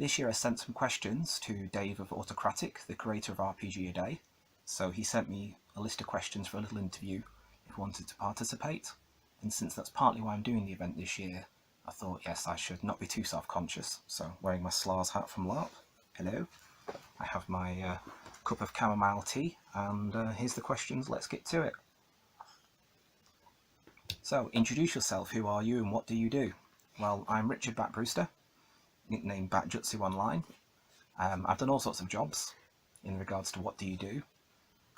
This year I sent some questions to Dave of Autocratik, the creator of RPGaDay. So he sent me a list of questions for a little interview if I wanted to participate. And since that's partly why I'm doing the event this year, I thought, yes, I should not be too self-conscious. So wearing my Slars hat from LARP, hello. I have my cup of chamomile tea, and here's the questions, let's get to it. So, introduce yourself, who are you and what do you do? Well, I'm Richard Bat Brewster, nicknamed Bat Jutsu Online. I've done all sorts of jobs in regards to what do you do.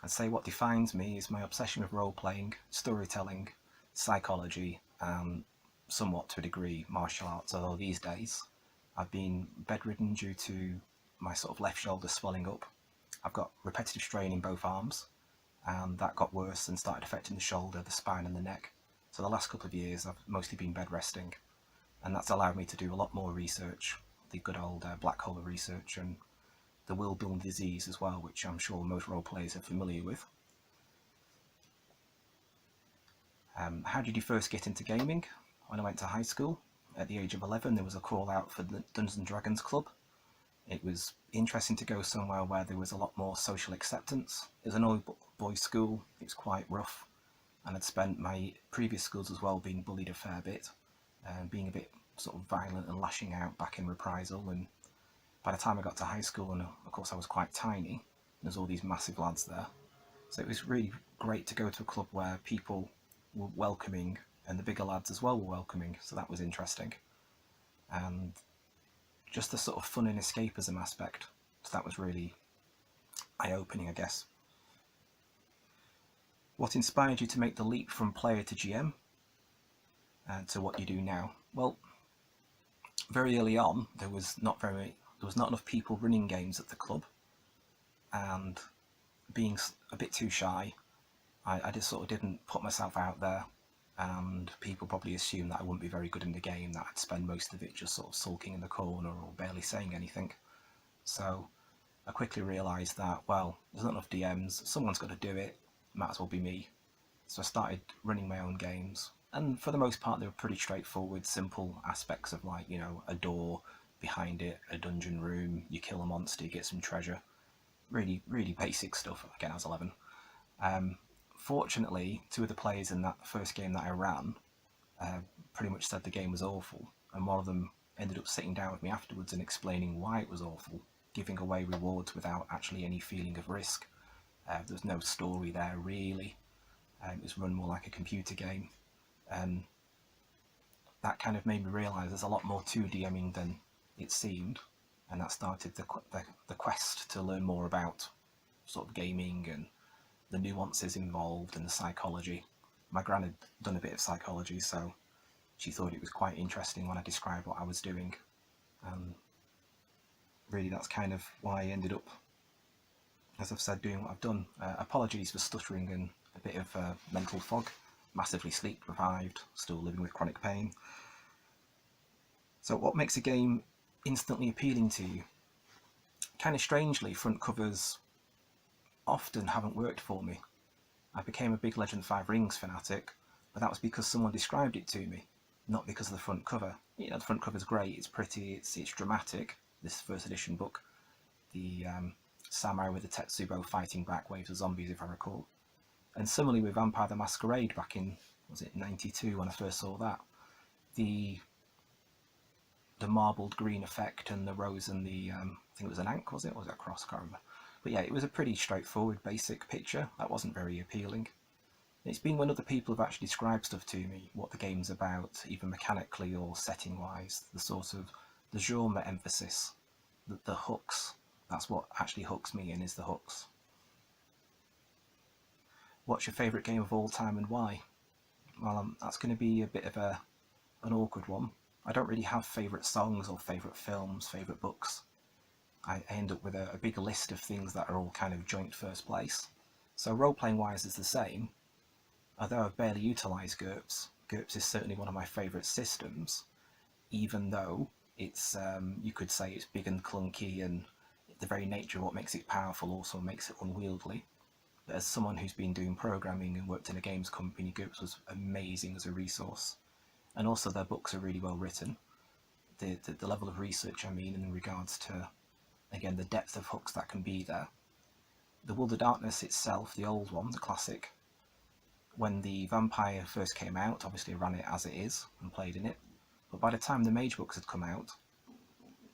I'd say what defines me is my obsession with role-playing, storytelling, psychology, and somewhat to a degree martial arts, although these days I've been bedridden due to my sort of left shoulder swelling up. I've got repetitive strain in both arms, and that got worse and started affecting the shoulder, the spine and the neck. So the last couple of years I've mostly been bed resting, and that's allowed me to do a lot more research, the good old black hole research, and the will-born disease as well, which I'm sure most role players are familiar with. How did you first get into gaming? When I went to high school, at the age of 11, there was a call out for the Dungeons and Dragons Club. It was interesting to go somewhere where there was a lot more social acceptance. It was an all-boys school, it was quite rough, and I'd spent my previous schools as well being bullied a fair bit, being a bit sort of violent and lashing out back in reprisal. And by the time I got to high school, and of course I was quite tiny, there's all these massive lads there. So it was really great to go to a club where people were welcoming, and the bigger lads as well were welcoming, so that was interesting. And just the sort of fun and escapism aspect, so that was really eye-opening, I guess. What inspired you to make the leap from player to GM and to what you do now? Well, very early on there was not enough people running games at the club, and being a bit too shy, I just sort of didn't put myself out there, and people probably assumed that I wouldn't be very good in the game, that I'd spend most of it just sort of sulking in the corner or barely saying anything. So I quickly realised that, well, there's not enough DMs, someone's got to do it, might as well be me. So I started running my own games, and for the most part they were pretty straightforward, simple aspects of, like, you know, a door, behind it a dungeon room, you kill a monster, you get some treasure. Really, really basic stuff. Again, I was 11. Fortunately, two of the players in that first game that I ran pretty much said the game was awful, and one of them ended up sitting down with me afterwards and explaining why it was awful, giving away rewards without actually any feeling of risk. There was no story there really. It was run more like a computer game. That kind of made me realise there's a lot more to DMing than it seemed, and that started the quest to learn more about sort of gaming and the nuances involved and the psychology. My gran had done a bit of psychology, so she thought it was quite interesting when I described what I was doing. Really, that's kind of why I ended up, as I've said, doing what I've done. Apologies for stuttering and a bit of mental fog. Massively sleep deprived, still living with chronic pain. So what makes a game instantly appealing to you? Kind of strangely, front covers often haven't worked for me. I became a big Legend 5 Rings fanatic, but that was because someone described it to me, not because of the front cover. You know, the front cover's great, it's pretty, it's dramatic, this first edition book. The samurai with the Tetsubo fighting back waves of zombies, if I recall. And similarly with Vampire the Masquerade back in, was it 92 when I first saw that? The marbled green effect and the rose and the, I think it was an ankh, was it? Or was it a cross? I can't remember. But yeah, it was a pretty straightforward, basic picture. That wasn't very appealing. It's been when other people have actually described stuff to me, what the game's about, even mechanically or setting-wise, the sort of, the genre emphasis, the hooks. That's what actually hooks me in, is the hooks. What's your favourite game of all time and why? Well, that's going to be a bit of an awkward one. I don't really have favourite songs or favourite films, favourite books. I end up with a big list of things that are all kind of joint first place. So role-playing wise is the same. Although I've barely utilised GURPS, GURPS is certainly one of my favourite systems, even though it's, you could say it's big and clunky, and the very nature of what makes it powerful also makes it unwieldy. But as someone who's been doing programming and worked in a games company, GURPS was amazing as a resource. And also their books are really well written. the level of research, I mean, in regards to, again, the depth of hooks that can be there. The World of Darkness itself, the old one, the classic, when the Vampire first came out, obviously I ran it as it is and played in it, but by the time the Mage books had come out,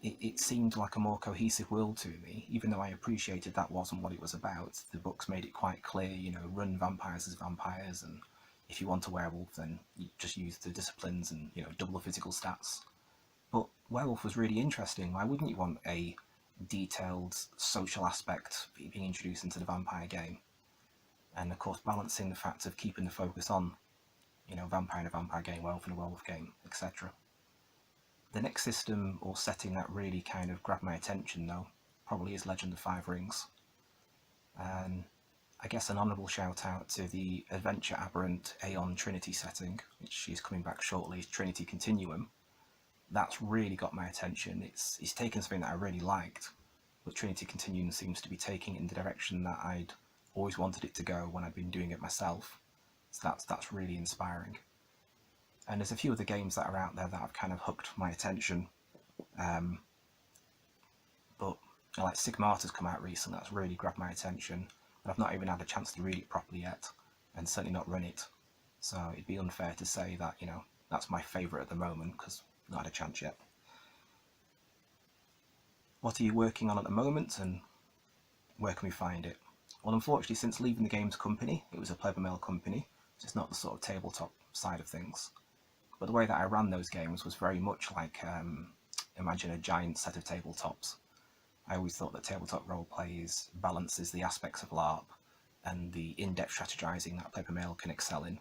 it seemed like a more cohesive world to me, even though I appreciated that wasn't what it was about. The books made it quite clear, you know, run vampires as vampires, and if you want a werewolf, then you just use the disciplines and, you know, double the physical stats. But werewolf was really interesting. Why wouldn't you want a detailed social aspect being introduced into the vampire game? And of course, balancing the fact of keeping the focus on, you know, vampire in a vampire game, werewolf in a werewolf game, etc. The next system or setting that really kind of grabbed my attention, though, probably is Legend of Five Rings. And I guess an honourable shout out to the Adventure Aberrant Aeon Trinity setting, which is coming back shortly, Trinity Continuum. That's really got my attention. It's taken something that I really liked, but Trinity Continuum seems to be taking it in the direction that I'd always wanted it to go when I'd been doing it myself. So that's really inspiring. And there's a few other games that are out there that have kind of hooked my attention. But like Sigmarta's come out recently, that's really grabbed my attention. But I've not even had a chance to read it properly yet, and certainly not run it. So it'd be unfair to say that, you know, that's my favourite at the moment, because I've not had a chance yet. What are you working on at the moment, and where can we find it? Well, unfortunately, since leaving the games company, it was a Play by Mail company, so it's not the sort of tabletop side of things. But the way that I ran those games was very much like, imagine a giant set of tabletops. I always thought that tabletop roleplay balances the aspects of LARP and the in-depth strategizing that Play by Mail can excel in.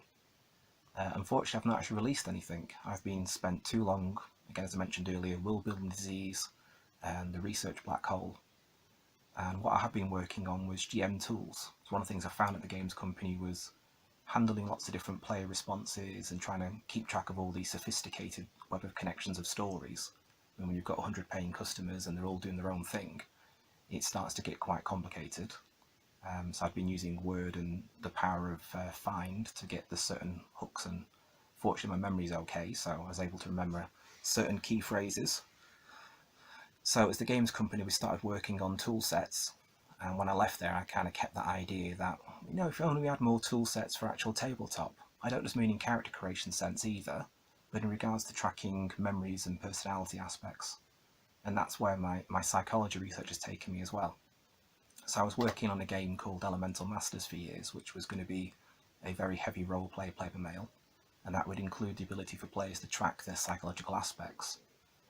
Unfortunately, I've not actually released anything. I've been spent too long, again as I mentioned earlier, world-building disease and the research black hole. And what I have been working on was GM tools. So one of the things I found at the games company was handling lots of different player responses and trying to keep track of all these sophisticated web of connections of stories. And when you've got 100 paying customers and they're all doing their own thing, it starts to get quite complicated. So I've been using Word and the power of find to get the certain hooks, and fortunately my memory's okay, so I was able to remember certain key phrases. So as the games company, we started working on tool sets. And when I left there, I kind of kept that idea that, you know, if only we had more tool sets for actual tabletop. I don't just mean in character creation sense either, but in regards to tracking memories and personality aspects. And that's where my psychology research has taken me as well. So I was working on a game called Elemental Masters for years, which was going to be a very heavy roleplay Play by Mail, and that would include the ability for players to track their psychological aspects.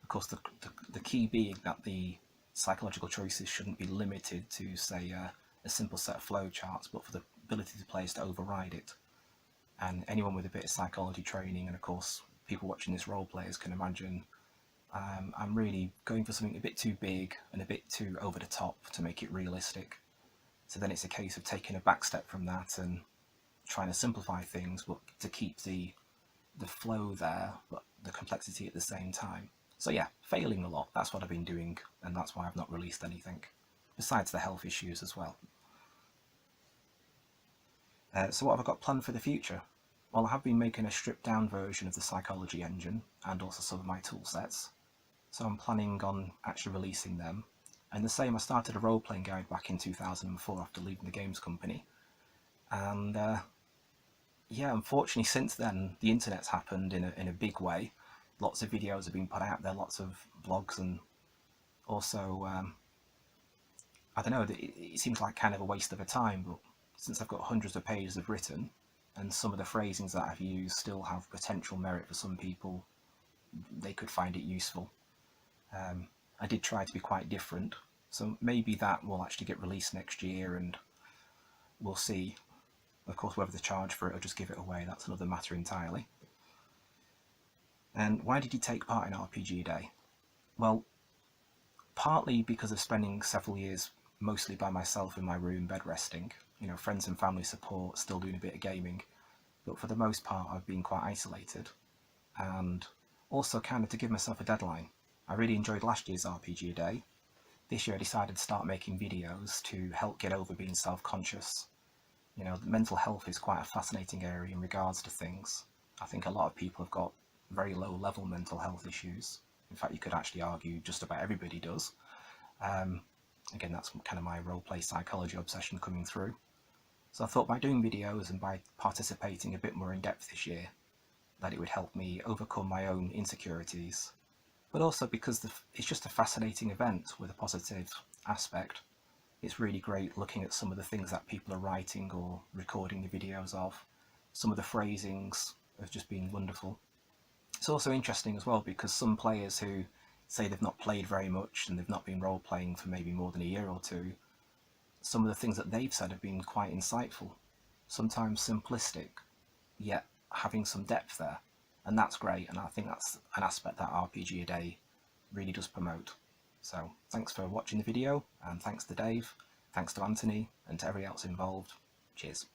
Of course, the key being that the psychological choices shouldn't be limited to, say, a simple set of flowcharts, but for the ability to players to override it. And anyone with a bit of psychology training, and of course people watching this role players can imagine, I'm really going for something a bit too big and a bit too over the top to make it realistic. So then it's a case of taking a back step from that and trying to simplify things, but to keep the flow there, but the complexity at the same time. So yeah, failing a lot, that's what I've been doing, and that's why I've not released anything, besides the health issues as well. So what have I got planned for the future? Well, I have been making a stripped down version of the psychology engine, and also some of my tool sets, so I'm planning on actually releasing them. And the same, I started a role-playing guide back in 2004 after leaving the games company, and yeah, unfortunately since then the internet's happened in a big way. Lots of videos have been put out there, lots of blogs, and also, I don't know, it seems like kind of a waste of a time, but since I've got hundreds of pages of written, and some of the phrasings that I've used still have potential merit for some people, they could find it useful. I did try to be quite different, so maybe that will actually get released next year, and we'll see. Of course, whether they charge for it or just give it away, that's another matter entirely. And why did you take part in RPGaDay? Well, partly because of spending several years mostly by myself in my room bed resting, you know, friends and family support, still doing a bit of gaming, but for the most part I've been quite isolated, and also kind of to give myself a deadline. I really enjoyed last year's RPGaDay. This year I decided to start making videos to help get over being self-conscious. You know, mental health is quite a fascinating area in regards to things. I think a lot of people have got very low level mental health issues, In fact, you could actually argue just about everybody does. Again, that's kind of my roleplay psychology obsession coming through. So I thought by doing videos and by participating a bit more in depth this year, that it would help me overcome my own insecurities. But also because it's just a fascinating event with a positive aspect. It's really great looking at some of the things that people are writing or recording the videos of. Some of the phrasings have just been wonderful. It's also interesting as well because some players who say they've not played very much and they've not been role-playing for maybe more than a year or two, some of the things that they've said have been quite insightful, sometimes simplistic, yet having some depth there. And that's great, and I think that's an aspect that RPGaDay really does promote. So thanks for watching the video, and thanks to Dave, thanks to Anthony, and to everyone else involved. Cheers.